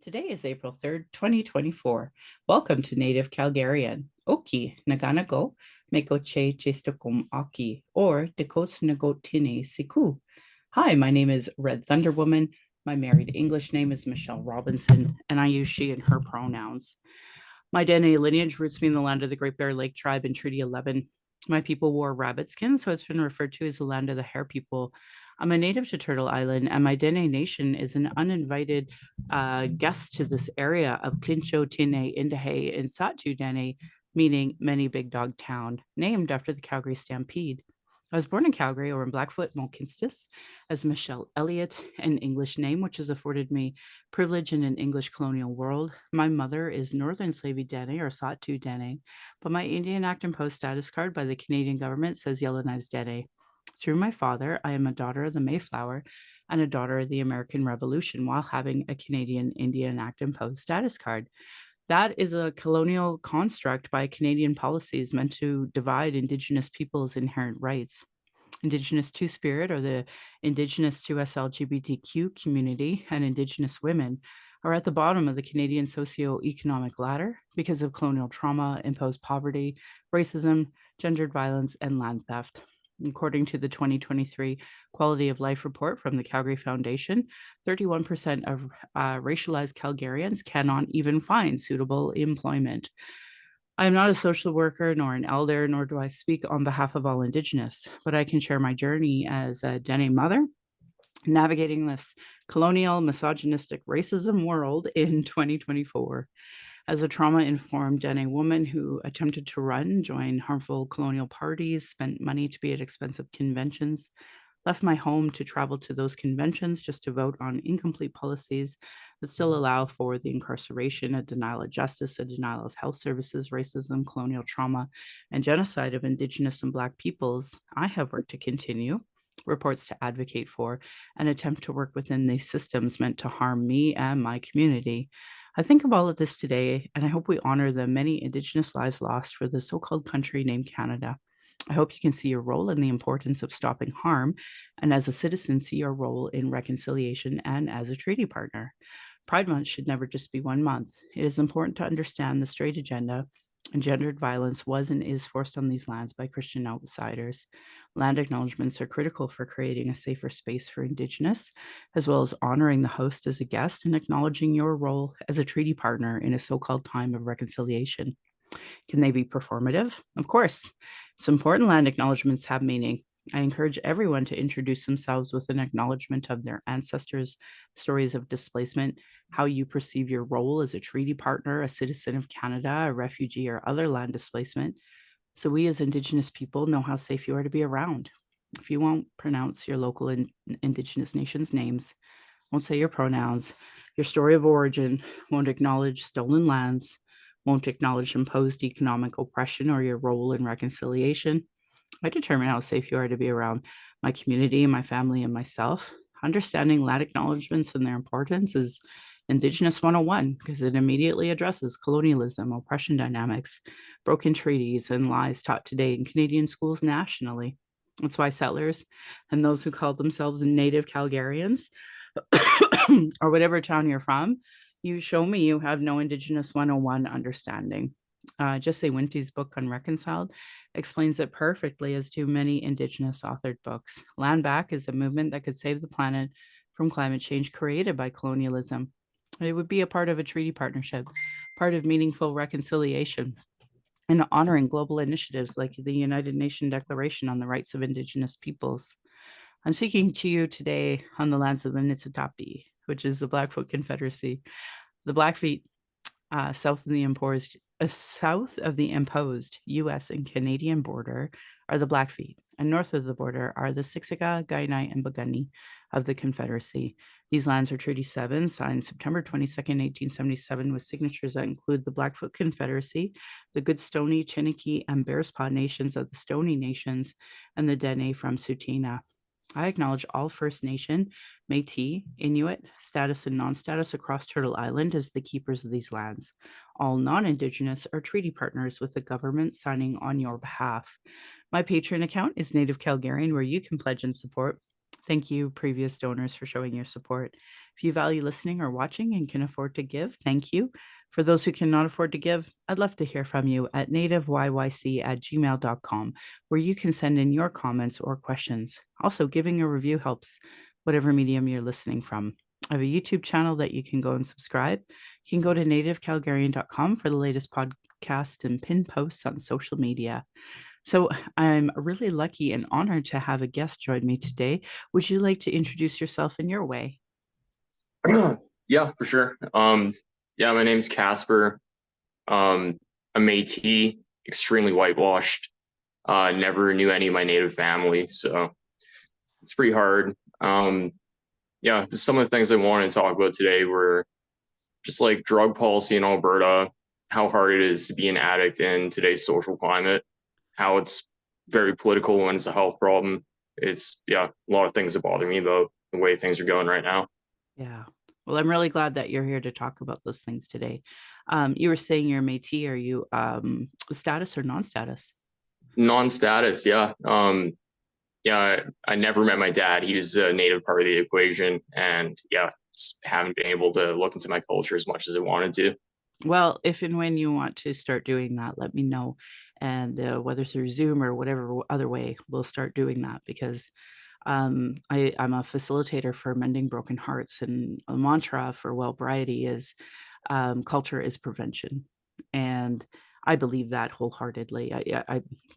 Today is April 3rd, 2024. Welcome to Native Calgarian. Oki Naganago Mekoche Chestokum Aki or Dekos Nagot Tine Siku. Hi, my name is Red Thunder Woman. My married English name is Michelle Robinson, and I use she and her pronouns. My Dene lineage roots me in the land of the Great Bear Lake tribe in Treaty 11. My people wore rabbit skin, so it's been referred to as the land of the hair people. I'm a native to Turtle Island, and my Dene Nation is an uninvited guest to this area of Clincho, Tine, Indahe, and Satu Dene, meaning many big dog town, named after the Calgary Stampede. I was born in Calgary or in Blackfoot, Mulkinstis, as Michelle Elliott, an English name, which has afforded me privilege in an English colonial world. My mother is Northern Slavey Dene or Satu Dene, but my Indian Act and Post status card by the Canadian government says Yellowknives Dene. Through my father, I am a daughter of the Mayflower and a daughter of the American Revolution while having a Canadian Indian Act and Post status card. That is a colonial construct by Canadian policies meant to divide Indigenous peoples' inherent rights. Indigenous Two Spirit or the Indigenous 2S LGBTQ community and Indigenous women are at the bottom of the Canadian socioeconomic ladder because of colonial trauma, imposed poverty, racism, gendered violence, and land theft. According to the 2023 Quality of Life report from the Calgary Foundation, 31% of racialized Calgarians cannot even find suitable employment. I am not a social worker nor an elder, nor do I speak on behalf of all Indigenous, but I can share my journey as a Dene mother navigating this colonial, misogynistic racism world in 2024. As a trauma-informed Dene woman who attempted to run, join harmful colonial parties, spent money to be at expensive conventions, left my home to travel to those conventions just to vote on incomplete policies that still allow for the incarceration, a denial of justice, a denial of health services, racism, colonial trauma, and genocide of Indigenous and Black peoples, I have worked to continue, reports to advocate for, and attempt to work within these systems meant to harm me and my community. I think of all of this today, and I hope we honor the many Indigenous lives lost for the so-called country named Canada. I hope you can see your role in the importance of stopping harm, and as a citizen, see your role in reconciliation and as a treaty partner. Pride Month should never just be one month. It is important to understand the straight agenda and gendered violence was and is forced on these lands by Christian outsiders. Land acknowledgements are critical for creating a safer space for Indigenous, as well as honoring the host as a guest and acknowledging your role as a treaty partner in a so-called time of reconciliation. Can they be performative? Of course. It's important land acknowledgements have meaning. I encourage everyone to introduce themselves with an acknowledgement of their ancestors' stories of displacement, how you perceive your role as a treaty partner, a citizen of Canada, a refugee, or other land displacement, so we as Indigenous people know how safe you are to be around. If you won't pronounce your local Indigenous nations' names, won't say your pronouns, your story of origin, won't acknowledge stolen lands, won't acknowledge imposed economic oppression or your role in reconciliation, I determine how safe you are to be around my community, my family, and myself. Understanding land acknowledgements and their importance is Indigenous 101 because it immediately addresses colonialism, oppression dynamics, broken treaties, and lies taught today in Canadian schools nationally. That's why settlers and those who call themselves native Calgarians or whatever town you're from, you show me you have no Indigenous 101 understanding. Jesse Winty's book Unreconciled explains it perfectly, as do many Indigenous authored books. Land Back is a movement that could save the planet from climate change created by colonialism. It would be a part of a treaty partnership, part of meaningful reconciliation, and honoring global initiatives like the United Nations Declaration on the Rights of Indigenous Peoples. I'm speaking to you today on the lands of the Niitsitapi, which is the Blackfoot Confederacy. The Blackfeet south of the imposed U.S. and Canadian border are the Blackfeet, and north of the border are the Siksika, Kainai, and Piikani of the Confederacy. These lands are Treaty 7, signed September 22nd, 1877, with signatures that include the Blackfoot Confederacy, the Goodstoney, Chiniki, and Bearspaw nations of the Stoney Nations, and the Dene from Tsuut'ina. I acknowledge all First Nation, Métis, Inuit, status and non-status across Turtle Island as the keepers of these lands. All non-Indigenous are treaty partners with the government signing on your behalf. My Patreon account is Native Calgarian, where you can pledge and support Thank you, previous donors, for showing your support. If you value listening or watching and can afford to give, thank you. For those who cannot afford to give, I'd love to hear from you at nativeyyc@gmail.com, where you can send in your comments or questions. Also, giving a review helps, whatever medium you're listening from. I have a YouTube channel that you can go and subscribe. You can go to nativecalgarian.com for the latest podcast and pin posts on social media. So I'm really lucky and honored to have a guest join me today. Would you like to introduce yourself in your way? Yeah, for sure. Yeah, my name's Casper. I'm Métis, extremely whitewashed. Never knew any of my native family, so it's pretty hard. Yeah, just some of the things I wanted to talk about today were just like drug policy in Alberta, how hard it is to be an addict in today's social climate, how it's very political when it's a health problem. It's a lot of things that bother me about the way things are going right now. Yeah. Well, I'm really glad that you're here to talk about those things today. You were saying you're Métis. Are you status or non-status? Non-status, yeah. Yeah, I never met my dad. He was a native part of the equation, and yeah, just haven't been able to look into my culture as much as I wanted to. Well, if and when you want to start doing that, let me know. And whether through Zoom or whatever other way, we'll start doing that because I'm a facilitator for Mending Broken Hearts, and a mantra for Wellbriety is culture is prevention. And I believe that wholeheartedly.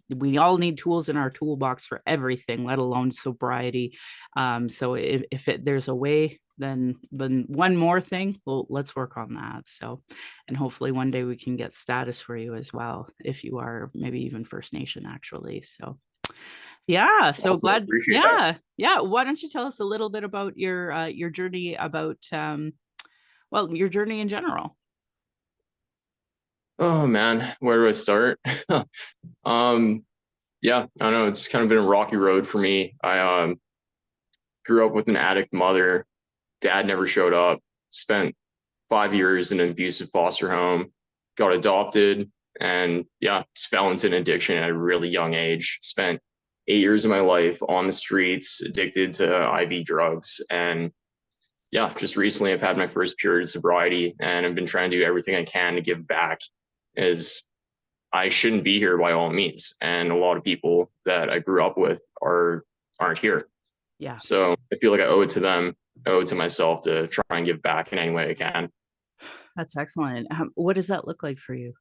We all need tools in our toolbox for everything, let alone sobriety. So if there's a way, then one more thing, well, let's work on that. So, and hopefully one day we can get status for you as well, if you are maybe even First Nation, actually. So yeah, so Also, glad. appreciate that. Yeah. Why don't you tell us a little bit about your journey about well, your journey in general? Oh man, where do I start? um, yeah, I don't know. It's kind of been a rocky road for me. I grew up with an addict mother. Dad never showed up. Spent 5 years in an abusive foster home. Got adopted, and yeah, just fell into an addiction at a really young age. Spent 8 years of my life on the streets, addicted to IV drugs, and yeah, just recently I've had my first period of sobriety, and I've been trying to do everything I can to give back. As I shouldn't be here by all means, and a lot of people that I grew up with aren't here. Yeah, So I feel like I owe it to them, I owe it to myself to try and give back in any way I can. that's excellent. What does that look like for you?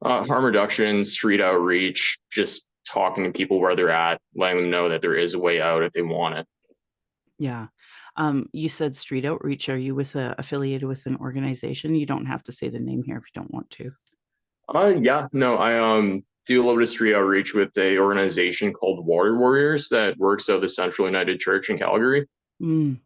Harm reduction, street outreach, just talking to people where they're at, letting them know that there is a way out if they want it. Yeah. You said street outreach. Are you affiliated with an organization? You don't have to say the name here if you don't want to. Yeah, no, I do a little bit of street outreach with a organization called Water Warriors that works out of the Central United Church in Calgary. Mm,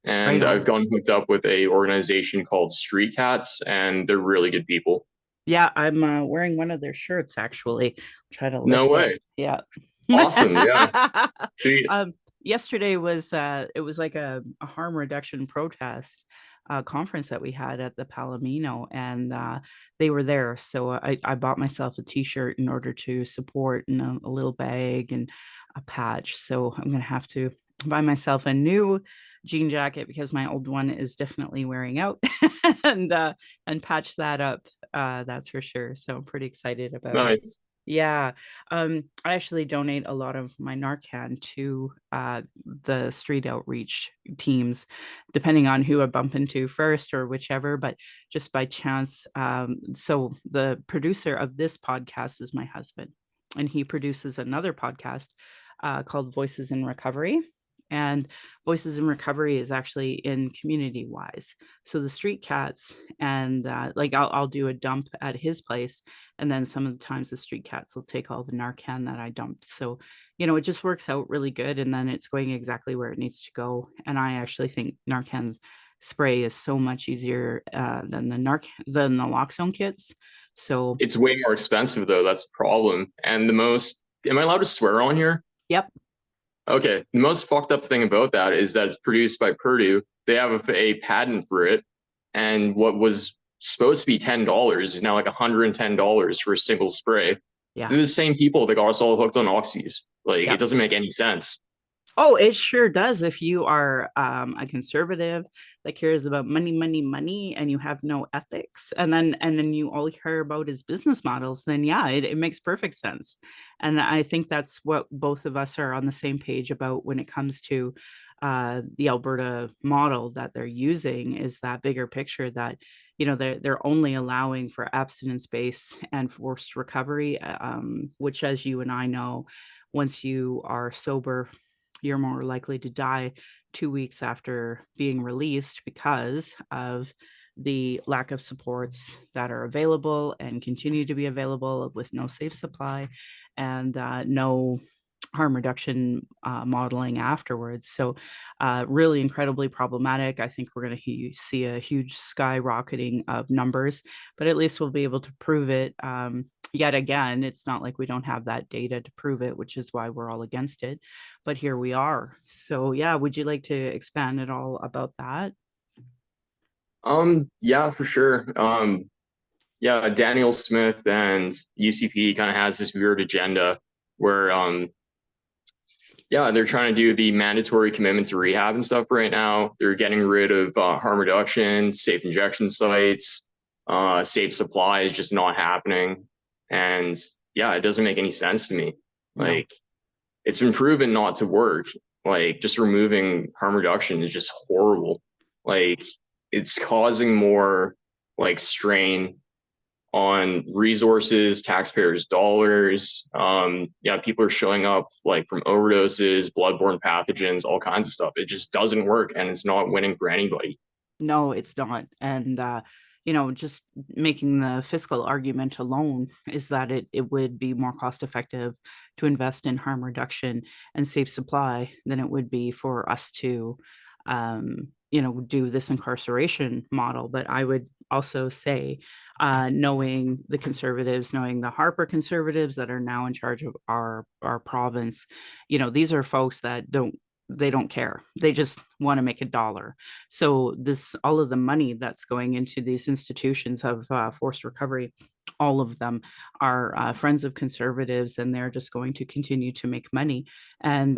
right And I've on. gotten hooked up with a organization called Street Cats, and they're really good people. Yeah, I'm wearing one of their shirts actually. Try to No lift up. way. Yeah. Awesome. Yeah. um, yesterday was it was like a harm reduction protest conference that we had at the Palomino, and they were there. So I bought myself a t-shirt in order to support, and a little bag and a patch. So I'm gonna have to buy myself a new jean jacket because my old one is definitely wearing out and patch that up, that's for sure. So I'm pretty excited about it. Nice. Yeah. I actually donate a lot of my Narcan to the street outreach teams, depending on who I bump into first or whichever, but just by chance. So the producer of this podcast is my husband, and he produces another podcast called Voices in Recovery. And Voices in Recovery is actually in community wise. So the street cats, and like I'll do a dump at his place, and then some of the times the street cats will take all the Narcan that I dumped. So, it just works out really good, and then it's going exactly where it needs to go. And I actually think Narcan spray is so much easier than the naloxone kits. So, It's way more expensive though. That's the problem. And the most, am I allowed to swear on here? yep, Okay. The most fucked up thing about that is that it's produced by Purdue. They have a patent for it. And what was supposed to be $10 is now like $110 for a single spray. yeah, They're the same people that got us all hooked on oxys. Like, it yep. doesn't make any sense. Oh, it sure does. If you are a conservative that cares about money, money, money, and you have no ethics, and then you all care about is business models, then yeah, it makes perfect sense. And I think that's what both of us are on the same page about when it comes to the Alberta model that they're using is that bigger picture that they're only allowing for abstinence based and forced recovery, which, as you and I know, once you are sober, you're more likely to die 2 weeks after being released because of the lack of supports that are available and continue to be available with no safe supply and no harm reduction modeling afterwards. So, really incredibly problematic. I think we're going to see a huge skyrocketing of numbers, but at least we'll be able to prove it. Yet again, it's not like we don't have that data to prove it, which is why we're all against it. But here we are. So, yeah, would you like to expand at all about that? Yeah, for sure. Yeah, Daniel Smith and UCP kind of has this weird agenda where yeah, they're trying to do the mandatory commitment to rehab and stuff right now. They're getting rid of harm reduction, safe injection sites, safe supply is just not happening. And yeah, it doesn't make any sense to me. No. Like, it's been proven not to work. Like, just removing harm reduction is just horrible. Like, it's causing more like strain on resources, taxpayers' dollars. Yeah, people are showing up like from overdoses, bloodborne pathogens, all kinds of stuff. It just doesn't work, and it's not winning for anybody. No, it's not. And just making the fiscal argument alone is that it would be more cost effective to invest in harm reduction and safe supply than it would be for us to do this incarceration model. But I would also say, knowing the conservatives, knowing the Harper conservatives that are now in charge of our province, these are folks that don't care. They just want to make a dollar. So this all of the money that's going into these institutions of forced recovery, all of them are friends of conservatives, and they're just going to continue to make money. And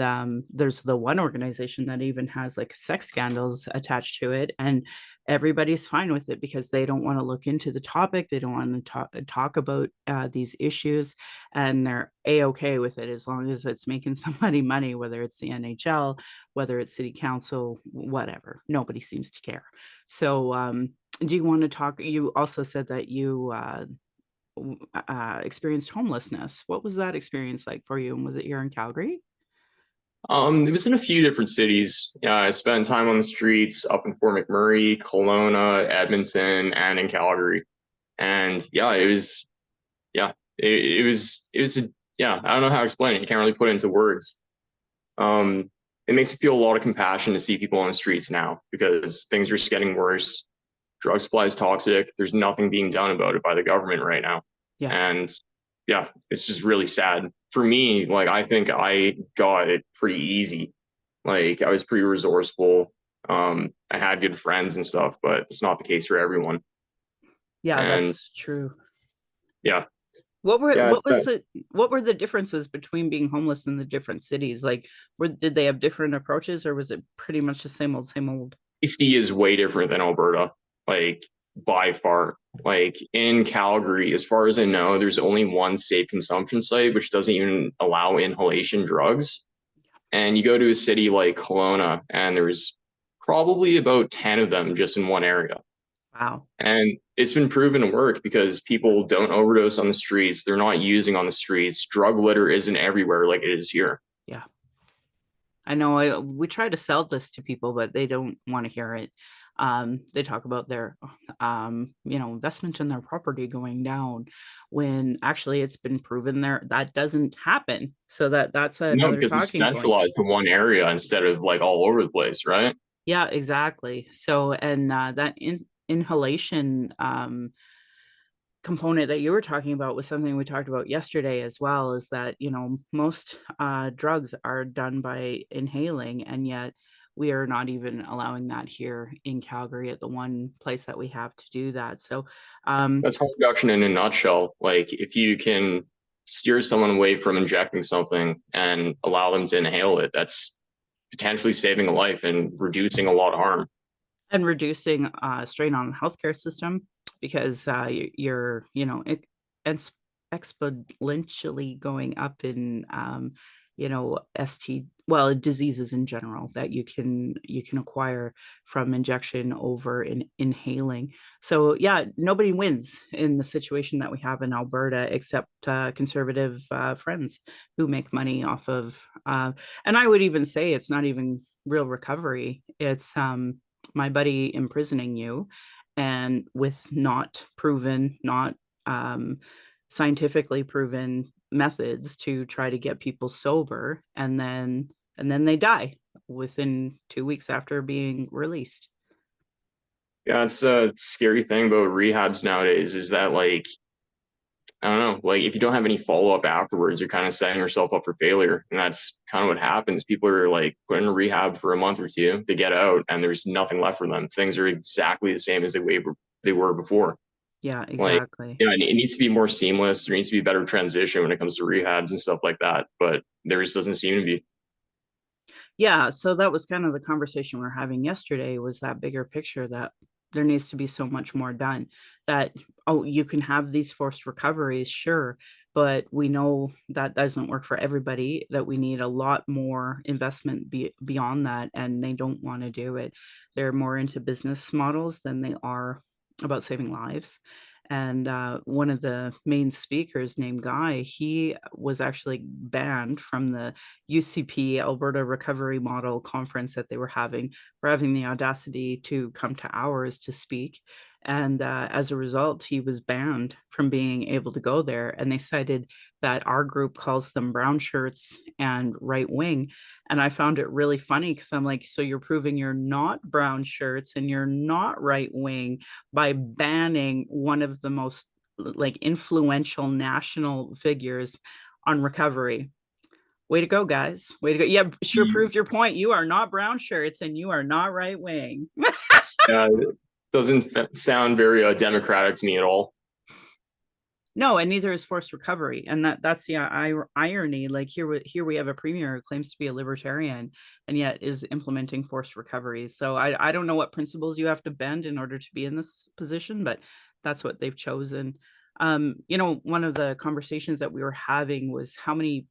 there's the one organization that even has like sex scandals attached to it, and everybody's fine with it because they don't want to look into the topic. They don't want to talk about these issues, and they're a-okay with it as long as it's making somebody money, whether it's the NHL, whether it's city council, whatever. Nobody seems to care. So, do you want to talk? You also said that you experienced homelessness. What was that experience like for you? And was it here in Calgary? It was in a few different cities. Yeah, I spent time on the streets up in Fort McMurray, Kelowna, Edmonton, and in Calgary. And yeah, yeah, yeah, I don't know how to explain it. You can't really put it into words. Um, it makes me feel a lot of compassion to see people on the streets now because things are just getting worse. Drug supply is toxic. There's nothing being done about it by the government right now. Yeah. And yeah, it's just really sad. For me, like, I think I got it pretty easy. Like, I was pretty resourceful. I had good friends and stuff, but it's not the case for everyone. Yeah, And that's true. yeah, What were yeah, what was it what were the differences between being homeless in the different cities? Like, did they have different approaches, or was it pretty much the same old, same old? BC is way different than Alberta, like by far. Like in Calgary, as far as I know, there's only one safe consumption site, which doesn't even allow inhalation drugs. And you go to a city like Kelowna, and there's probably about 10 of them just in one area. Wow. And it's been proven to work because people don't overdose on the streets. They're not using on the streets. Drug litter isn't everywhere like it is here. Yeah. I know we try to sell this to people, but they don't want to hear it. They talk about their, investment in their property going down when actually it's been proven there that doesn't happen. So that's No, another because it's talking point. centralized to one area instead of like all over the place, right? Yeah, exactly. So, and that inhalation component that you were talking about was something we talked about yesterday as well, is that most drugs are done by inhaling, and yet we are not even allowing that here in Calgary at the one place that we have to do that. So That's harm reduction in a nutshell. Like if you can steer someone away from injecting something and allow them to inhale it, that's potentially saving a life and reducing a lot of harm. And reducing strain on the healthcare system because you're it's exponentially going up in diseases in general that you can acquire from injection over inhaling. So yeah, nobody wins in the situation that we have in Alberta except conservative friends who make money off of and I would even say it's not even real recovery. It's my buddy imprisoning you and with not proven, not scientifically proven methods to try to get people sober, and then they die within 2 weeks after being released. Yeah, it's a scary thing about rehabs nowadays is that like I don't know, like if you don't have any follow up afterwards, you're kind of setting yourself up for failure. And that's kind of what happens. People are like put in rehab for a month or two, they get out and there's nothing left for them. Things are exactly the same as they were before. Yeah, Like, exactly. you know, it needs to be more seamless. There needs to be better transition when it comes to rehabs and stuff like that. But there just doesn't seem to be. Yeah, so that was kind of the conversation we are having yesterday, was that bigger picture that there needs to be so much more done. That, oh, you can have these forced recoveries, sure, but we know that doesn't work for everybody, that we need a lot more investment beyond that, and they don't want to do it. They're more into business models than they are about saving lives. And one of the main speakers, named Guy, he was actually banned from the UCP Alberta Recovery Model conference that they were having, for having the audacity to come to ours to speak. And as a result, he was banned from being able to go there. And they cited that our group calls them brown shirts and right wing. And I found it really funny because I'm like, so you're proving you're not brown shirts and you're not right wing by banning one of the most like influential national figures on recovery. Way to go, guys. Way to go. Yeah, sure proved your point. You are not brown shirts and you are not right wing. It doesn't sound very democratic to me at all. No, and neither is forced recovery. And that's the irony. Like here we have a premier who claims to be a libertarian and yet is implementing forced recovery. So I don't know what principles you have to bend in order to be in this position, but that's what they've chosen. One of the conversations that we were having was how many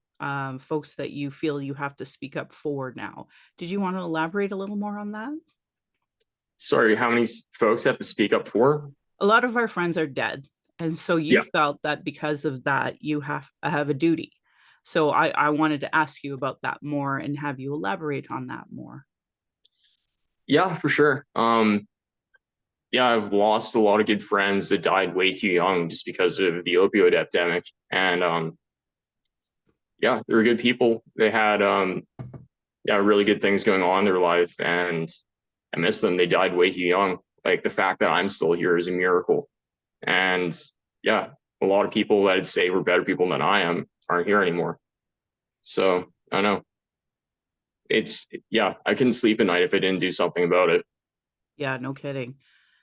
folks that you feel you have to speak up for now. Did you want to elaborate a little more on that? Sorry, how many folks have to speak up for? A lot of our friends are dead. And so you Yeah. felt that because of that, you have a duty. So I wanted to ask you about that more and have you elaborate on that more. Yeah, for sure. Yeah, I've lost a lot of good friends that died way too young just because of the opioid epidemic. And yeah, they were good people. They had yeah, really good things going on in their life and I miss them. They died way too young. Like the fact that I'm still here is a miracle. And yeah, a lot of people that I'd say were better people than I am aren't here anymore. So I don't know. It's yeah, I couldn't sleep at night if I didn't do something about it. Yeah, no kidding.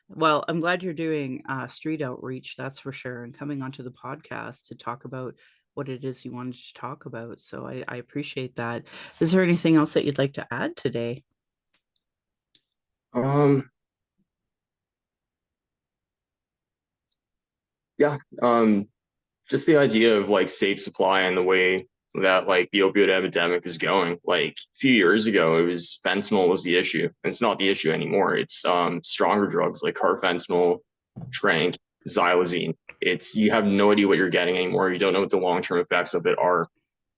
Well, I'm glad you're doing street outreach, that's for sure, and coming onto the podcast to talk about what it is you wanted to talk about. So I appreciate that. Is there anything else that you'd like to add today? Um, yeah, just the idea of like safe supply and the way that like the opioid epidemic is going. Like a few years ago, it was fentanyl was the issue. And it's not the issue anymore. It's stronger drugs like carfentanil, trank, xylazine. It's you have no idea what you're getting anymore. You don't know what the long term effects of it are,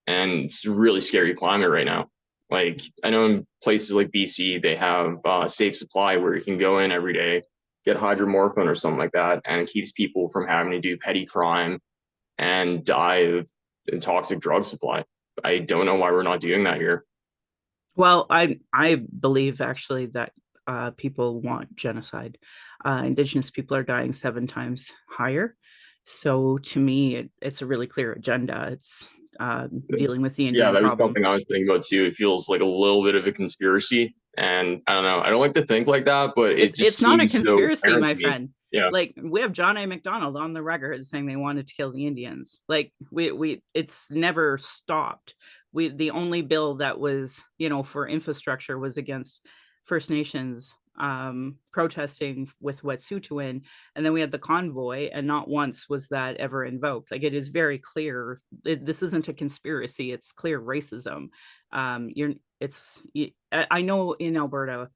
and it's a really scary climate right now. Like I know in places like BC, they have safe supply where you can go in every day, get hydromorphone or something like that, and it keeps people from having to do petty crime and die of toxic drug supply. I don't know why we're not doing that here. Well, I believe actually that people want genocide. Indigenous people are dying 7 times higher. So to me, it's a really clear agenda. It's dealing with the Yeah, Indian that was problem. something I was thinking about too. It feels like a little bit of a conspiracy. And I don't know. I don't like to think like that, but it It's just not a seems so conspiracy, apparent my to me. friend. Yeah. Like we have John A. MacDonald on the record saying they wanted to kill the Indians. Like we it's never stopped. the only bill that was, for infrastructure was against First Nations protesting with Wet'suwet'en, and then we had the convoy, and not once was that ever invoked. Like, it is very clear. This isn't a conspiracy. It's clear racism. You're it's I know in Alberta,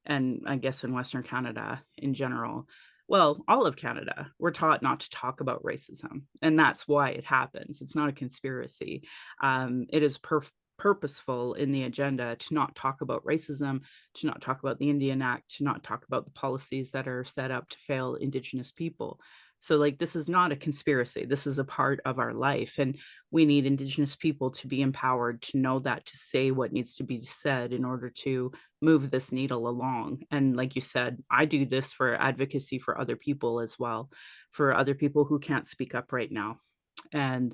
and I guess in Western Canada in general, well, all of Canada, we're taught not to talk about racism, and that's why it happens. It's not a conspiracy. It is purposeful in the agenda to not talk about racism, to not talk about the Indian Act, to not talk about the policies that are set up to fail Indigenous people. So, like, this is not a conspiracy. This is a part of our life. And we need Indigenous people to be empowered to know that, to say what needs to be said in order to move this needle along. And like you said, I do this for advocacy for other people as well, for other people who can't speak up right now. And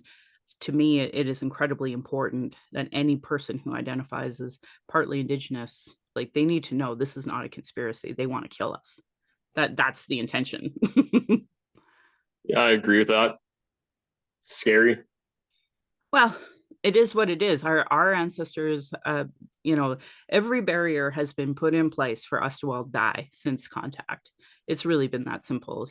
to me, it is incredibly important that any person who identifies as partly Indigenous, like, they need to know this is not a conspiracy. They want to kill us. That's the intention. Yeah, I agree with that. It's scary. Well, it is what it is. Our ancestors, every barrier has been put in place for us to all die since contact. It's really been that simple,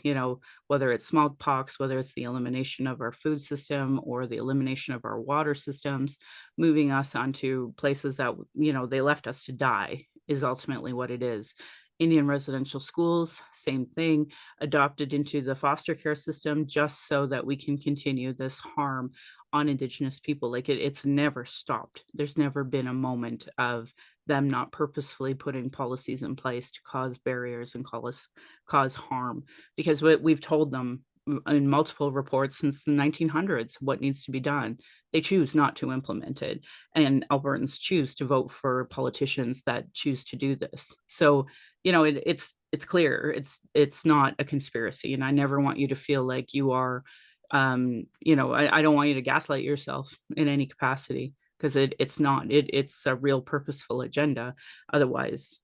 whether it's smallpox, whether it's the elimination of our food system or the elimination of our water systems, moving us onto places that, they left us to die is ultimately what it is. Indian residential schools, same thing, adopted into the foster care system just so that we can continue this harm on Indigenous people. Like, it's never stopped. There's never been a moment of them not purposefully putting policies in place to cause barriers and cause harm, because we've told them in multiple reports since the 1900s what needs to be done. They choose not to implement it, and Albertans choose to vote for politicians that choose to do this. So, it's clear. It's not a conspiracy, and I never want you to feel like you are, I don't want you to gaslight yourself in any capacity, because it's not. It's a real purposeful agenda. Otherwise,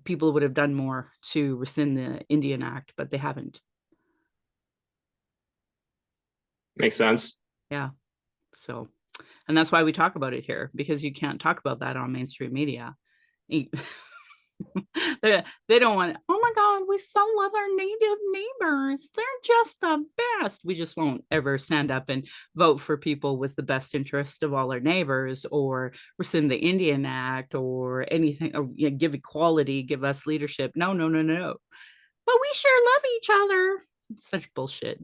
people would have done more to rescind the Indian Act, but they haven't. Makes sense. Yeah. So, and that's why we talk about it here, because you can't talk about that on mainstream media. They don't want, oh my God, we so love our native neighbors. They're just the best. We just won't ever stand up and vote for people with the best interest of all our neighbors, or rescind the Indian Act, or anything, or give equality, give us leadership. No, no, no, no. But we sure love each other. It's such bullshit.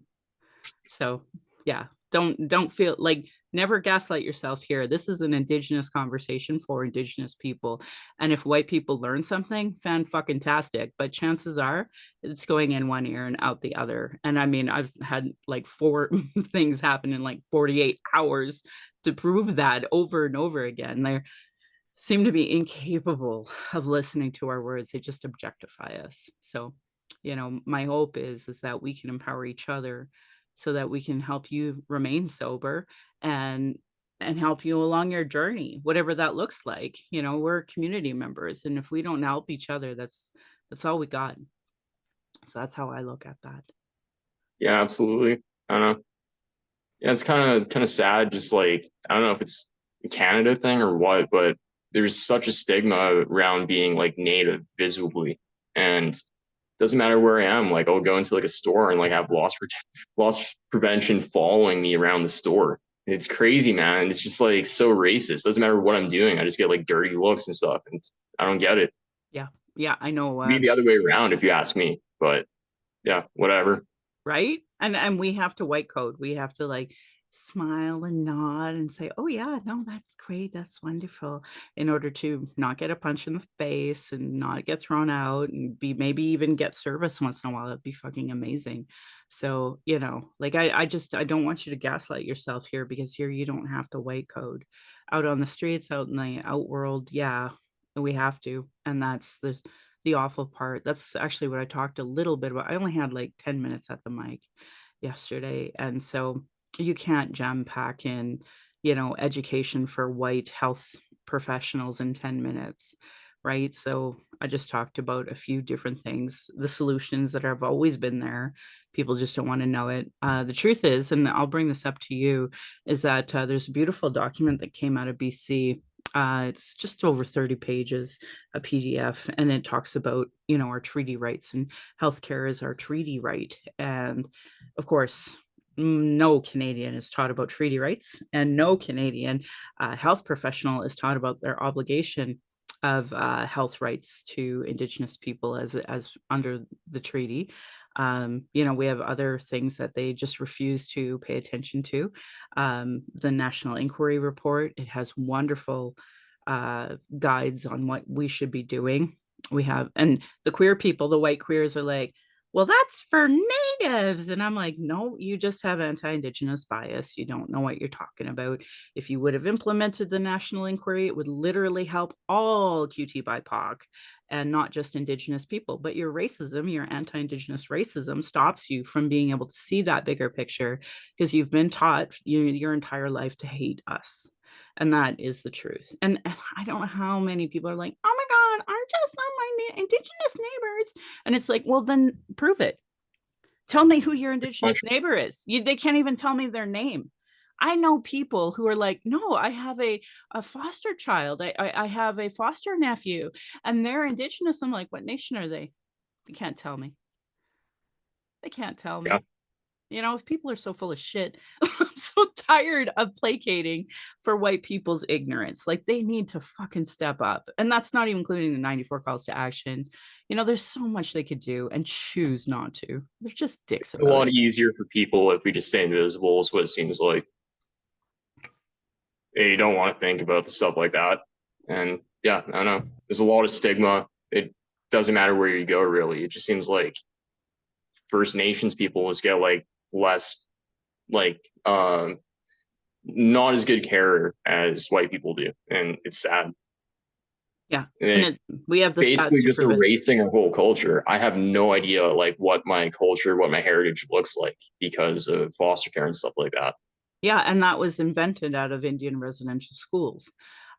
So, yeah, don't feel like, never gaslight yourself here. This is an Indigenous conversation for Indigenous people. And if white people learn something, fan-fucking-tastic. But chances are it's going in one ear and out the other. And I mean, I've had like 4 things happen in like 48 hours to prove that over and over again. They seem to be incapable of listening to our words. They just objectify us. So, my hope is that we can empower each other so that we can help you remain sober, and help you along your journey, whatever that looks like. We're community members, and if we don't help each other, that's all we got. So that's how I look at that. Yeah, absolutely. I don't know. Yeah, it's kind of sad. Just like, I don't know if it's a Canada thing or what, but there's such a stigma around being like native visibly, and doesn't matter where I am. Like, I'll go into like a store and like have loss prevention following me around the store. It's crazy, man. It's just like so racist. Doesn't matter what I'm doing. I just get like dirty looks and stuff, and I don't get it. Yeah, yeah, I know. Be the other way around if you ask me. But yeah, whatever. Right? And we have to white code. We have to, like, smile and nod and say, "Oh, yeah, no, that's great, that's wonderful," in order to not get a punch in the face and not get thrown out, and maybe even get service once in a while. That'd be fucking amazing. So, like, I don't want you to gaslight yourself here, because here you don't have to white code. Out on the streets, out in the outworld, yeah, we have to, and that's the awful part. That's actually what I talked a little bit about. I only had like 10 minutes at the mic yesterday. And so you can't jam pack in, education for white health professionals in 10 minutes. right? So I just talked about a few different things, the solutions that have always been there. People just don't want to know it. The truth is, and I'll bring this up to you, is that there's a beautiful document that came out of BC. It's just over 30 pages, a PDF, and it talks about, our treaty rights, and healthcare is our treaty right. And of course, no Canadian is taught about treaty rights, and no Canadian health professional is taught about their obligation of health rights to Indigenous people as under the treaty. We have other things that they just refuse to pay attention to. The National Inquiry Report, it has wonderful guides on what we should be doing. We have, and the queer people, the white queers are like, well, that's for natives. And I'm like, no, you just have anti-Indigenous bias. You don't know what you're talking about. If you would have implemented the national inquiry, it would literally help all QT BIPOC and not just Indigenous people. But your racism, your anti-Indigenous racism, stops you from being able to see that bigger picture because you've been taught your entire life to hate us. And that is the truth. And I don't know how many people are like, oh my God, I'm just on my Indigenous neighbors. And it's like, well, then prove it. Tell me who your Indigenous neighbor is. They can't even tell me their name. I know people who are like, no, I have a foster child. I have a foster nephew and they're Indigenous. I'm like, what nation are they? They can't tell me. They can't tell Yeah. me. If people are so full of shit, I'm so tired of placating for white people's ignorance. Like they need to fucking step up. And that's not even including the 94 calls to action. There's so much they could do and choose not to. They're just dicks It's a about lot it. easier for people if we just stay invisible, is what it seems like. You don't want to think about the stuff like that. And yeah, I don't know. There's a lot of stigma. It doesn't matter where you go, really. It just seems like First Nations people just get like less, like, not as good care as white people do. And it's sad. Yeah. And And we have the basically stats to just prove it. erasing our whole culture. I have no idea like what my culture, what my heritage looks like because of foster care and stuff like that. Yeah, and that was invented out of Indian residential schools.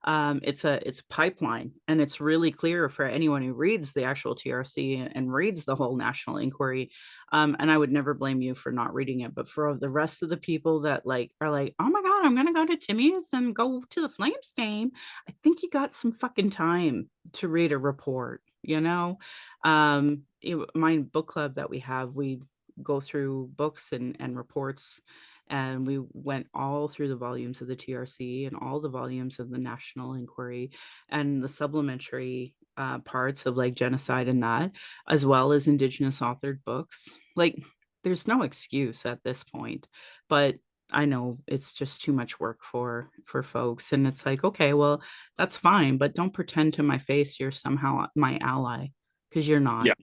It's a pipeline, and it's really clear for anyone who reads the actual TRC and reads the whole national inquiry. And I would never blame you for not reading it, but for the rest of the people that like are like, oh my God, I'm gonna go to Timmy's and go to the Flames game. I think you got some fucking time to read a report, my book club that we have, we go through books and reports, and we went all through the volumes of the TRC and all the volumes of the National Inquiry and the supplementary parts of like genocide and that, as well as Indigenous authored books. Like, there's no excuse at this point, but I know it's just too much work for folks, and it's like, okay, well, that's fine, but don't pretend to my face you're somehow my ally, because you're not. Yeah.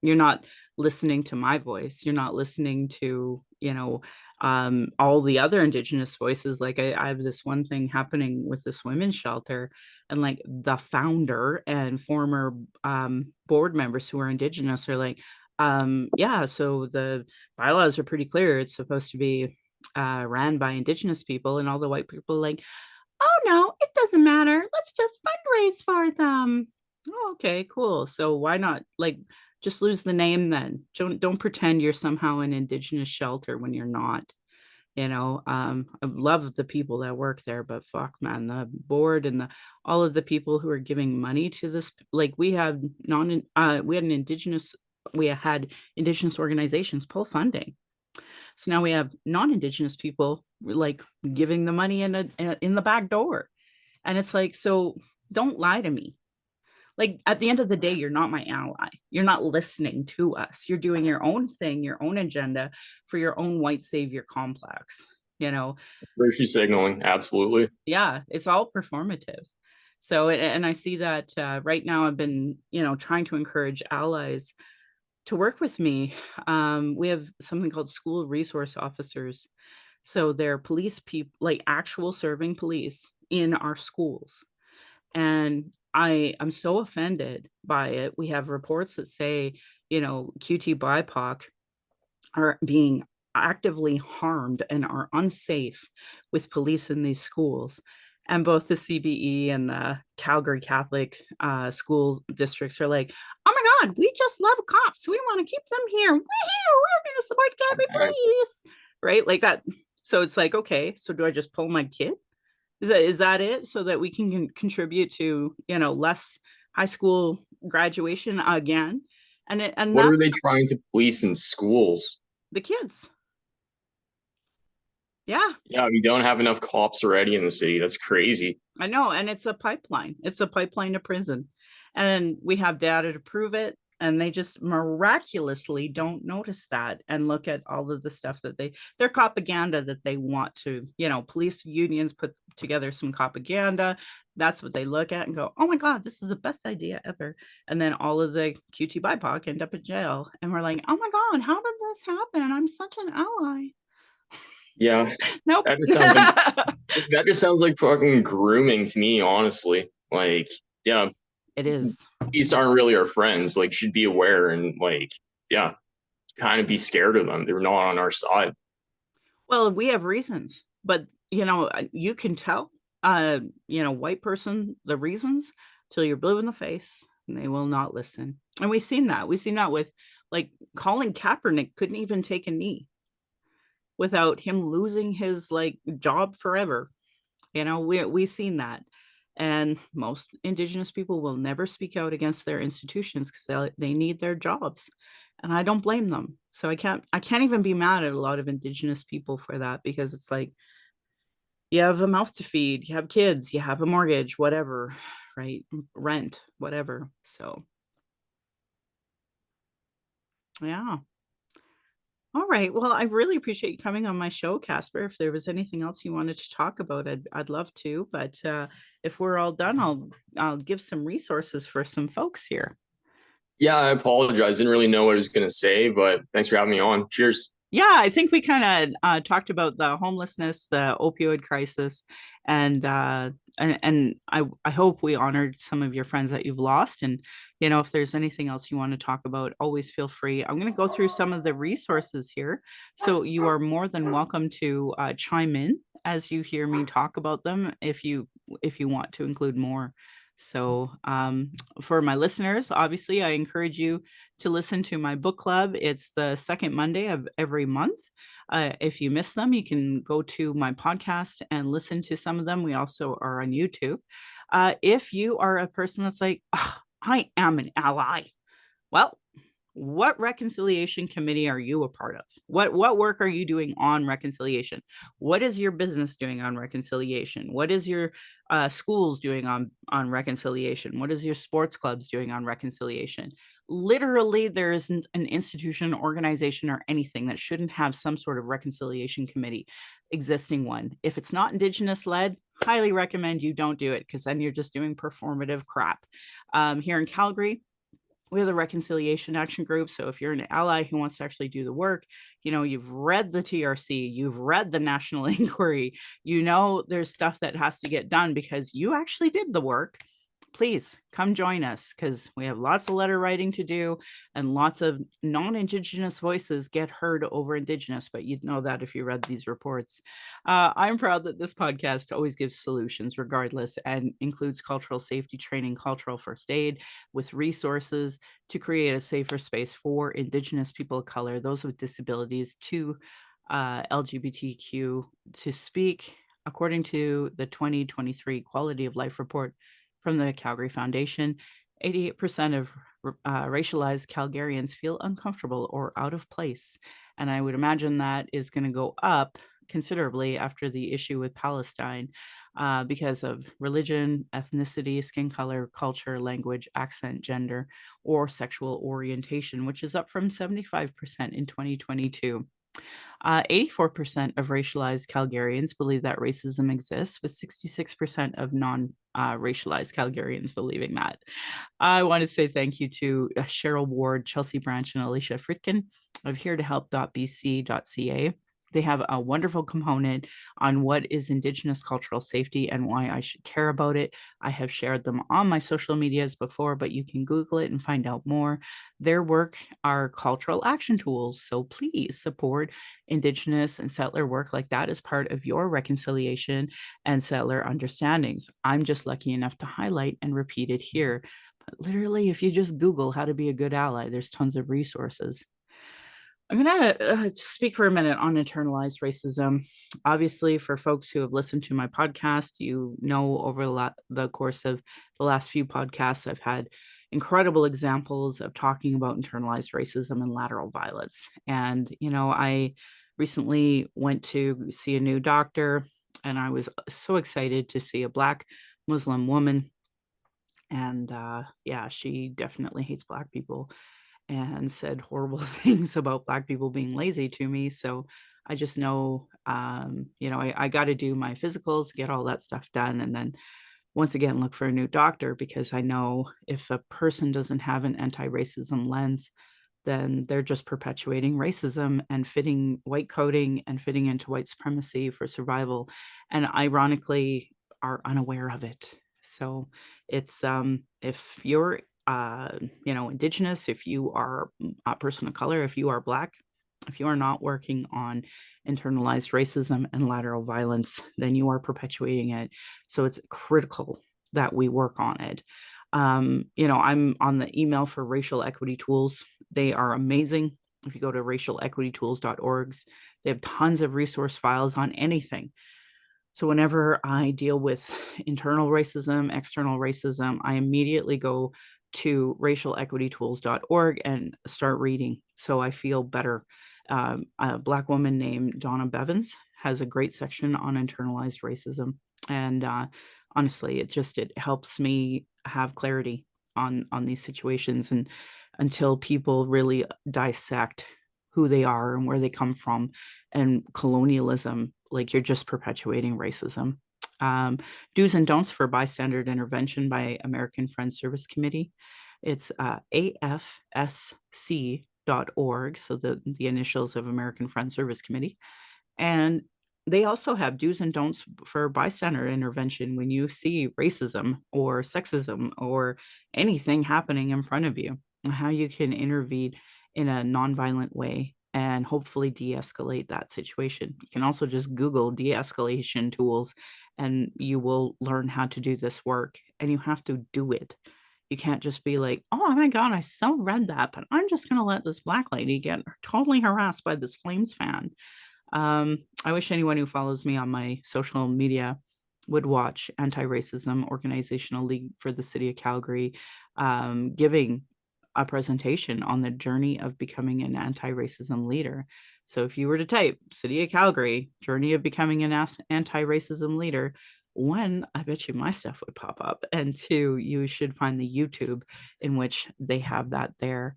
You're not listening to my voice. You're not listening to, all the other Indigenous voices. Like I have this one thing happening with this women's shelter, and like the founder and former board members who are Indigenous are like, yeah, so the bylaws are pretty clear. It's supposed to be ran by Indigenous people, and all the white people are like, oh no, it doesn't matter. Let's just fundraise for them. Oh, okay, cool. So why not like just lose the name then? Don't pretend you're somehow an Indigenous shelter when you're not. I love the people that work there, but fuck, man, the board and the all of the people who are giving money to this, like we had Indigenous organizations pull funding. So now we have non-Indigenous people like giving the money in the back door. And it's like, so don't lie to me. Like at the end of the day, you're not my ally. You're not listening to us. You're doing your own thing, your own agenda for your own white savior complex. Virtue signaling, absolutely. Yeah, it's all performative. So, and I see that right now I've been, trying to encourage allies to work with me. We have something called school resource officers. So they're police people, like actual serving police in our schools. And I'm so offended by it. We have reports that say, QT BIPOC are being actively harmed and are unsafe with police in these schools. And both the CBE and the Calgary Catholic school districts are like, oh my God, we just love cops. We want to keep them here. We're going to support Calgary police. Right? Like that. So it's like, okay, so do I just pull my kid? Is that it? So that we can contribute to, less high school graduation again. And What are that's they trying to police in schools? the kids. Yeah, Yeah, we don't have enough cops already in the city. That's crazy. I know. And it's a pipeline. It's a pipeline to prison. And we have data to prove it. And they just miraculously don't notice that and look at all of the stuff that their propaganda that they want to, police unions put together some propaganda. That's what they look at and go, oh my God, this is the best idea ever. And then all of the QT BIPOC end up in jail. And we're like, oh my God, how did this happen? I'm such an ally. Yeah, Nope. that just sounds like that just sounds like fucking grooming to me, honestly. Like, yeah, It is. these aren't really our friends. Like, should be aware and like, yeah, kind of be scared of them. They're not on our side. Well, we have reasons, but you can tell, white person the reasons till you're blue in the face, and they will not listen. And we've seen that. We've seen that with like Colin Kaepernick couldn't even take a knee without him losing his like job forever. We've seen that. And most Indigenous people will never speak out against their institutions because they need their jobs, and I don't blame them. So I can't even be mad at a lot of Indigenous people for that, because it's like, you have a mouth to feed, you have kids, you have a mortgage, whatever, right? Rent, whatever. So yeah. All right. Well, I really appreciate you coming on my show, Casper. If there was anything else you wanted to talk about, I'd love to. But if we're all done, I'll give some resources for some folks here. Yeah, I apologize. Didn't really know what I was gonna say, but thanks for having me on. Cheers. Yeah, I think we kind of talked about the homelessness, the opioid crisis, and I hope we honored some of your friends that you've lost. And if there's anything else you want to talk about, always feel free. I'm going to go through some of the resources here, so you are more than welcome to chime in as you hear me talk about them, if you want to include more. So for my listeners, obviously, I encourage you to listen to my book club. It's the second Monday of every month. If you miss them, you can go to my podcast and listen to some of them. We also are on YouTube. If you are a person that's like, oh, I am an ally, well, what reconciliation committee are you a part of? What work are you doing on reconciliation? What is your business doing on reconciliation? What is your schools doing on reconciliation? What is your sports clubs doing on reconciliation? Literally, there isn't an institution, organization, or anything that shouldn't have some sort of reconciliation committee, existing one. If it's not Indigenous led, highly recommend you don't do it, because then you're just doing performative crap. Here in Calgary, we have the Reconciliation Action Group. So if you're an ally who wants to actually do the work, you've read the TRC, you've read the National Inquiry, there's stuff that has to get done because you actually did the work. Please come join us, because we have lots of letter writing to do, and lots of non-Indigenous voices get heard over Indigenous, but you'd know that if you read these reports. I'm proud that this podcast always gives solutions regardless, and includes cultural safety training, cultural first aid, with resources to create a safer space for Indigenous people of color, those with disabilities, to LGBTQ to speak, according to the 2023 Quality of Life Report from the Calgary Foundation. 88% of racialized Calgarians feel uncomfortable or out of place. And I would imagine that is going to go up considerably after the issue with Palestine, because of religion, ethnicity, skin color, culture, language, accent, gender, or sexual orientation, which is up from 75% in 2022. 84% of racialized Calgarians believe that racism exists, with 66% of non-racialized Calgarians believing that. I want to say thank you to Cheryl Ward, Chelsea Branch, and Alicia Fritkin of heretohelp.bc.ca They have a wonderful component on what is Indigenous cultural safety and why I should care about it. I have shared them on my social medias before, but you can Google it and find out more. Their work are cultural action tools. So please support Indigenous and settler work like that as part of your reconciliation and settler understandings. I'm just lucky enough to highlight and repeat it here. But literally, if you just Google how to be a good ally, there's tons of resources. I'm going to speak for a minute on internalized racism. Obviously, for folks who have listened to my podcast, you know, over the course of the last few podcasts, I've had incredible examples of talking about internalized racism and lateral violence. And, you know, I recently went to see a new doctor, and I was so excited to see a Black Muslim woman. And yeah, she definitely hates Black people and said horrible things about Black people being lazy to me. So I just know, you know, I got to do my physicals, get all that stuff done, and then once again look for a new doctor, because I know if a person doesn't have an anti-racism lens, then they're just perpetuating racism and fitting white coding and fitting into white supremacy for survival, and ironically are unaware of it. So it's if you're you know, Indigenous, if you are a person of color, if you are Black, if you are not working on internalized racism and lateral violence, then you are perpetuating it. So it's critical that we work on it. You know, I'm on the email for racial equity tools. They are amazing. If you go to racialequitytools.org, they have tons of resource files on anything. So whenever I deal with internal racism, external racism, I immediately go to racialequitytools.org and start reading. So I feel better. A Black woman named Donna Bevins has a great section on internalized racism. And honestly, it helps me have clarity on these situations, and until people really dissect who they are and where they come from, and colonialism, like, you're just perpetuating racism. Do's and don'ts for bystander intervention by American Friends Service Committee. It's afsc.org, so the initials of American Friends Service Committee. And they also have do's and don'ts for bystander intervention when you see racism or sexism or anything happening in front of you, how you can intervene in a nonviolent way and hopefully de-escalate that situation. You can also just Google de-escalation tools and you will learn how to do this work, and you have to do it. You can't just be like, oh my God, I so read that, but I'm just going to let this Black lady get totally harassed by this Flames fan. I wish anyone who follows me on my social media would watch Anti-Racism Organizational League for the City of Calgary, giving a presentation on the journey of becoming an anti-racism leader. So if you were to type City of Calgary, journey of becoming an anti-racism leader, one, I bet you my stuff would pop up. And two, you should find the YouTube in which they have that there.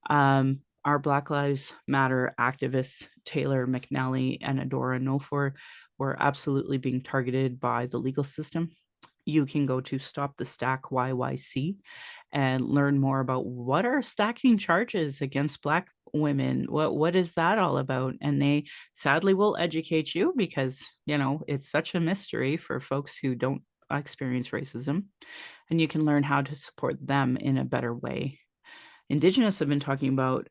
Our Black Lives Matter activists, Taylor McNally and Adora Nofor, were absolutely being targeted by the legal system. You can go to Stop the Stack YYC and learn more about what are stacking charges against Black women. What is that all about? And they sadly will educate you, because, you know, it's such a mystery for folks who don't experience racism, and you can learn how to support them in a better way. Indigenous have been talking about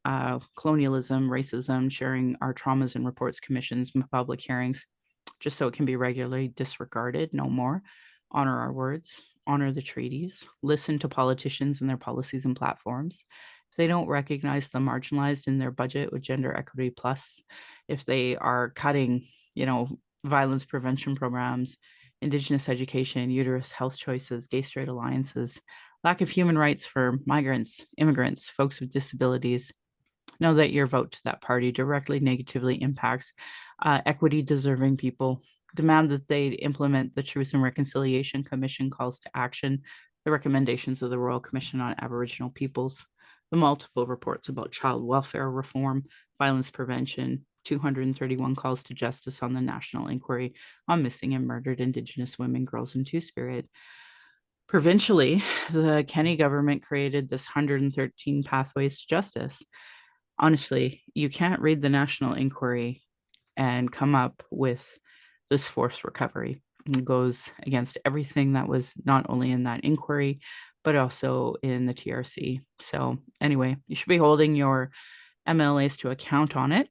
colonialism, racism, sharing our traumas and reports, commissions, and public hearings, just so it can be regularly disregarded no more. Honor our words, honor the treaties, listen to politicians and their policies and platforms. If they don't recognize the marginalized in their budget with Gender Equity Plus, if they are cutting, you know, violence prevention programs, Indigenous education, uterus health choices, gay straight alliances, lack of human rights for migrants, immigrants, folks with disabilities, know that your vote to that party directly negatively impacts equity deserving people. Demand that they implement the Truth and Reconciliation Commission calls to action, the recommendations of the Royal Commission on Aboriginal Peoples, the multiple reports about child welfare reform, violence prevention, 231 calls to justice on the National Inquiry on Missing and Murdered Indigenous Women, Girls, and Two-Spirit. Provincially, the Kenney government created this 113 pathways to justice. Honestly, you can't read the National Inquiry and come up with this forced recovery. It goes against everything that was not only in that inquiry, but also in the TRC. So, anyway, you should be holding your MLAs to account on it.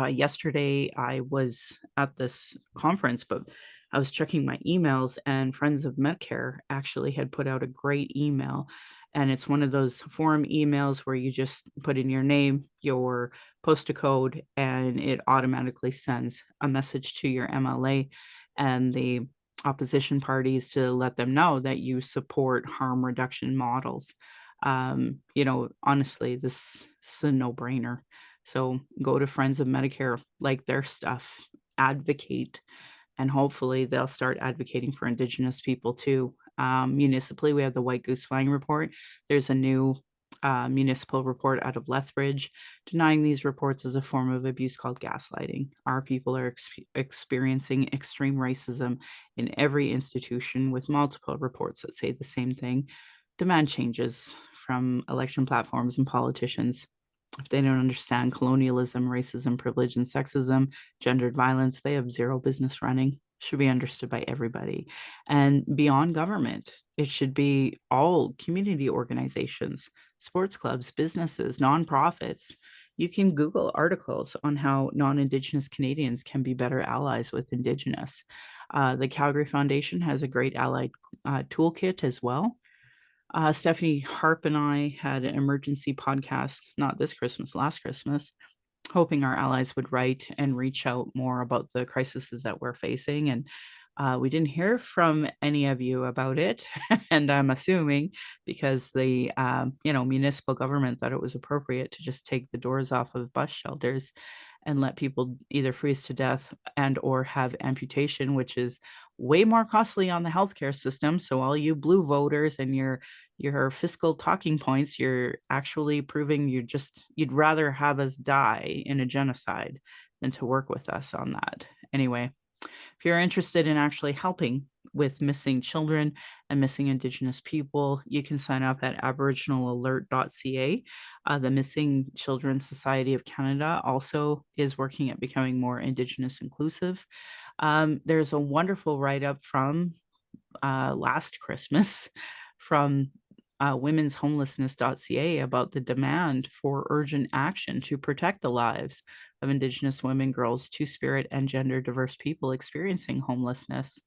Yesterday, I was at this conference, but I was checking my emails, and Friends of Medicare actually had put out a great email. And it's one of those forum emails where you just put in your name, your postal code, and it automatically sends a message to your MLA and the opposition parties to let them know that you support harm reduction models. Honestly, this is a no brainer. So go to Friends of Medicare, like their stuff, advocate, and hopefully they'll start advocating for Indigenous people too. Municipally, we have the White Goose Flying Report. There's a new municipal report out of Lethbridge denying these reports as a form of abuse called gaslighting. Our people are experiencing extreme racism in every institution, with multiple reports that say the same thing. Demand changes from election platforms and politicians. If they don't understand colonialism, racism, privilege, and sexism, gendered violence, they have zero business running. Should be understood by everybody. And beyond government, it should be all community organizations, sports clubs, businesses, nonprofits. You can Google articles on how non-Indigenous Canadians can be better allies with Indigenous. The Calgary Foundation has a great allied toolkit as well. Stephanie Harp and I had an emergency podcast, not this Christmas, last Christmas, hoping our allies would write and reach out more about the crises that we're facing. And we didn't hear from any of you about it. And I'm assuming because the municipal government thought it was appropriate to just take the doors off of bus shelters and let people either freeze to death and or have amputation, which is way more costly on the healthcare system. So all you blue voters and your fiscal talking points, you're actually proving you'd rather have us die in a genocide than to work with us on that. Anyway, if you're interested in actually helping with missing children and missing Indigenous people, you can sign up at aboriginalalert.ca. The Missing Children Society of Canada also is working at becoming more Indigenous inclusive. There's a wonderful write-up from last Christmas from womenshomelessness.ca about the demand for urgent action to protect the lives of Indigenous women, girls, two-spirit, and gender diverse people experiencing homelessness.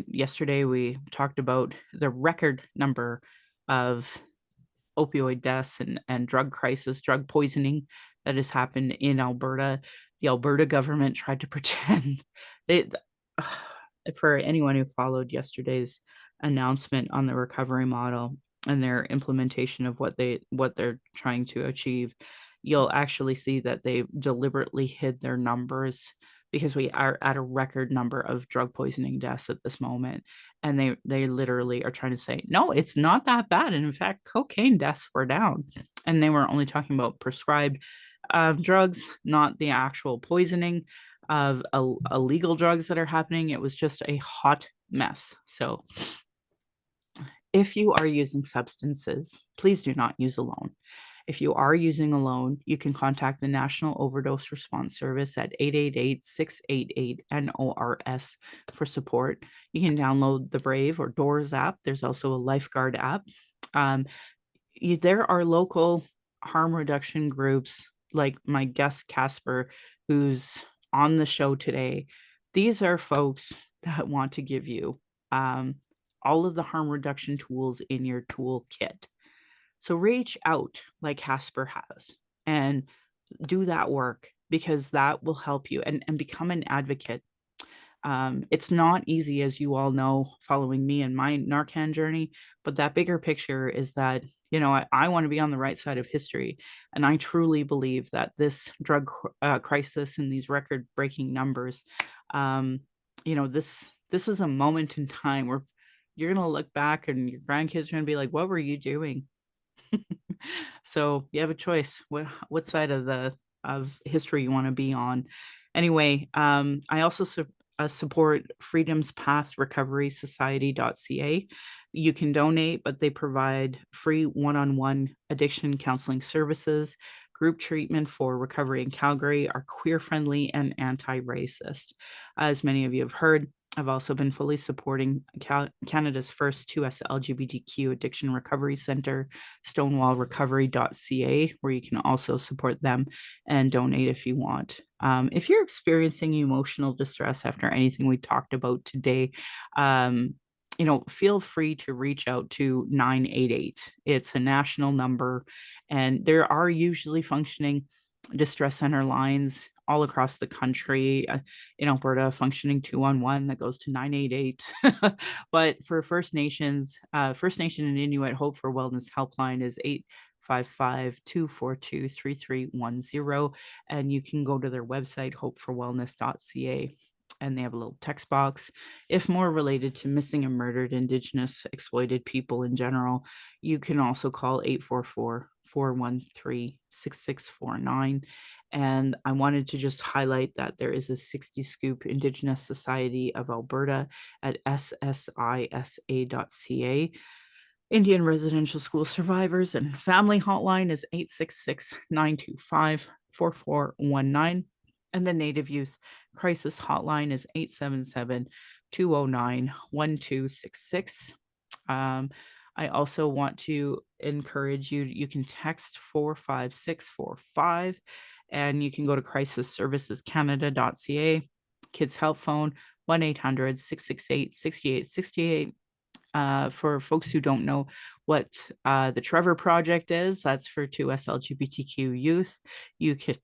Yesterday we talked about the record number of opioid deaths and drug crisis, drug poisoning that has happened in Alberta. The Alberta government tried to pretend they, for anyone who followed yesterday's announcement on the recovery model and their implementation of what they're trying to achieve, you'll actually see that they deliberately hid their numbers because we are at a record number of drug poisoning deaths at this moment. And they literally are trying to say, no, it's not that bad. And in fact, cocaine deaths were down. And they were only talking about prescribed drugs, not the actual poisoning of illegal drugs that are happening. It was just a hot mess. So if you are using substances, please do not use alone. If you are using alone, you can contact the National Overdose Response Service at 888-688-NORS for support. You can download the Brave or Doors app. There's also a Lifeguard app. There are local harm reduction groups like my guest Casper, who's on the show today. These are folks that want to give you all of the harm reduction tools in your toolkit. So reach out like Casper has and do that work, because that will help you and become an advocate. It's not easy, as you all know, following me and my Narcan journey, but that bigger picture is that, I want to be on the right side of history. And I truly believe that this drug crisis and these record-breaking numbers, this is a moment in time where you're going to look back and your grandkids are going to be like, what were you doing? So you have a choice what side of history you want to be on. Anyway, I also support Freedom's Path Recovery Society.ca. You can donate, but they provide free one-on-one addiction counseling services, group treatment for recovery in Calgary, are queer-friendly and anti-racist. As many of you have heard, I've also been fully supporting Canada's first 2S LGBTQ addiction recovery center, stonewallrecovery.ca, where you can also support them and donate if you want. If you're experiencing emotional distress after anything we talked about today, feel free to reach out to 988. It's a national number, and there are usually functioning distress center lines all across the country. In Alberta, functioning 211 that goes to 988. But for First Nations, First Nation and Inuit Hope for Wellness helpline is 855-242-3310. And you can go to their website, hopeforwellness.ca, and they have a little text box. If more related to missing and murdered Indigenous exploited people in general, you can also call 844-413-6649. And I wanted to just highlight that there is a 60 Scoop Indigenous Society of Alberta at ssisa.ca. Indian Residential School Survivors and Family Hotline is 866-925-4419. And the Native Youth Crisis Hotline is 877-209-1266. I also want to encourage you, you can text 45645, and you can go to crisisservicescanada.ca. Kids Help Phone 1-800-668-6868. For folks who don't know what the Trevor Project is, that's for 2S LGBTQ youth. You can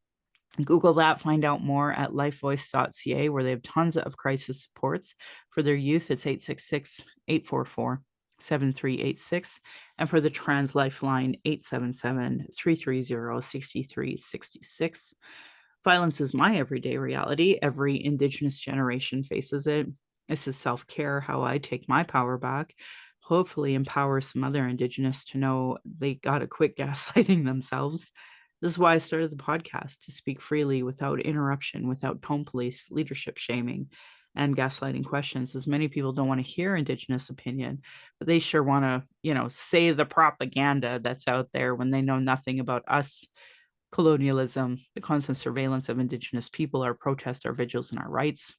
Google that, find out more at lifevoice.ca, where they have tons of crisis supports for their youth. It's 866-844-7386. And for the Trans Lifeline, 877-330-6366. Violence is my everyday reality. Every Indigenous generation faces it. This is self-care, how I take my power back, hopefully empower some other Indigenous to know they got to quit gaslighting themselves. This is why I started the podcast, to speak freely without interruption, without tone police, leadership shaming, and gaslighting questions, as many people don't want to hear Indigenous opinion, but they sure want to, say the propaganda that's out there when they know nothing about us, colonialism, the constant surveillance of Indigenous people, our protests, our vigils, and our rights.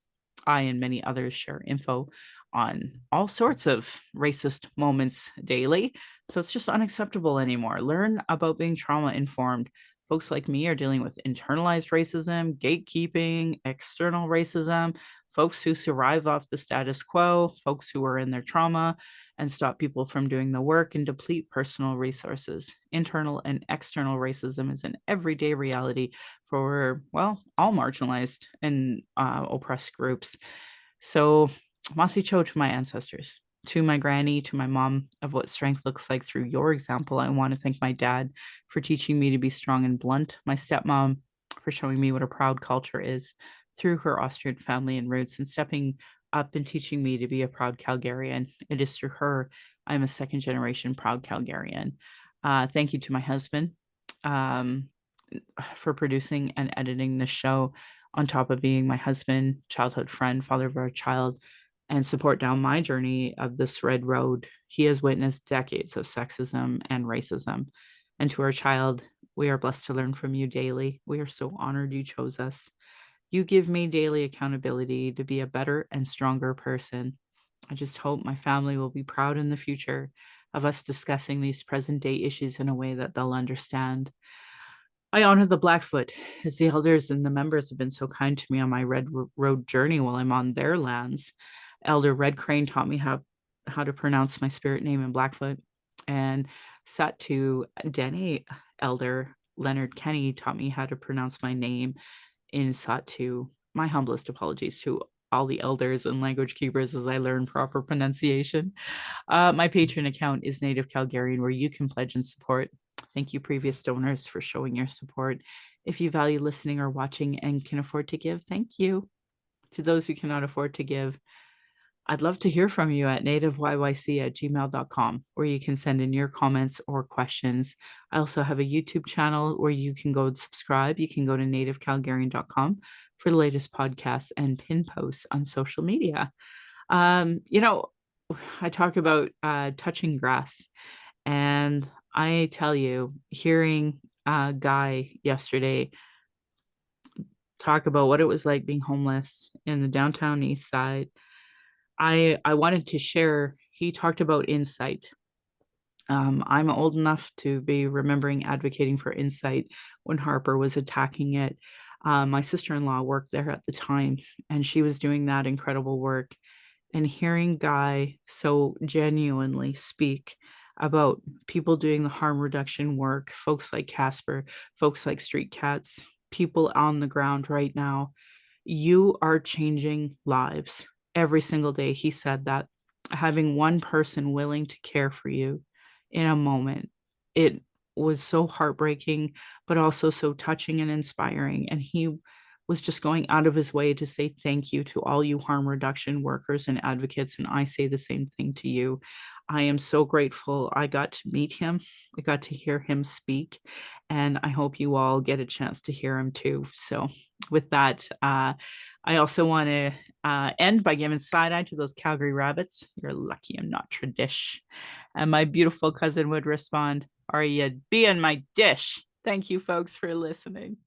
I and many others share info on all sorts of racist moments daily. So it's just unacceptable anymore. Learn about being trauma informed. Folks like me are dealing with internalized racism, gatekeeping, external racism, folks who survive off the status quo, folks who are in their trauma and stop people from doing the work and deplete personal resources. Internal and external racism is an everyday reality for, well, all marginalized and oppressed groups. So, Masi Cho to my ancestors, to my granny, to my mom, of what strength looks like through your example. I want to thank my dad for teaching me to be strong and blunt, my stepmom for showing me what a proud culture is through her Austrian family and roots, and stepping up and teaching me to be a proud Calgarian. It is through her I'm a second generation proud Calgarian. Thank you to my husband for producing and editing the show, on top of being my husband, childhood friend, father of our child, and support down my journey of this red road. He has witnessed decades of sexism and racism. And to our child, we are blessed to learn from you daily. We are so honored you chose us. You give me daily accountability to be a better and stronger person. I just hope my family will be proud in the future of us discussing these present day issues in a way that they'll understand. I honor the Blackfoot, as the elders and the members have been so kind to me on my Red Road journey while I'm on their lands. Elder Red Crane taught me how to pronounce my spirit name in Blackfoot, and Satu Dene Elder Leonard Kenny taught me how to pronounce my name in Satu. My humblest apologies to all the elders and language keepers as I learn proper pronunciation. My Patreon account is Native Calgarian, where you can pledge and support. Thank you, previous donors, for showing your support. If you value listening or watching and can afford to give, thank you. To those who cannot afford to give, I'd love to hear from you at nativeyyc@gmail.com, where you can send in your comments or questions. I also have a YouTube channel where you can go and subscribe. You can go to nativecalgarian.com for the latest podcasts and pin posts on social media. I talk about touching grass, and I tell you, hearing guy yesterday talk about what it was like being homeless in the downtown east side. I wanted to share, he talked about insight. I'm old enough to be remembering advocating for insight when Harper was attacking it. My sister-in-law worked there at the time, and she was doing that incredible work. And hearing Guy so genuinely speak about people doing the harm reduction work, folks like Casper, folks like Street Cats, people on the ground right now, you are changing lives every single day. He said that having one person willing to care for you in a moment, it was so heartbreaking, but also so touching and inspiring. And he was just going out of his way to say thank you to all you harm reduction workers and advocates. And I say the same thing to you. I am so grateful I got to meet him. I got to hear him speak. And I hope you all get a chance to hear him too. So, with that, I also want to end by giving side eye to those Calgary rabbits. You're lucky I'm not tradish. And my beautiful cousin would respond, are you being my dish? Thank you, folks, for listening.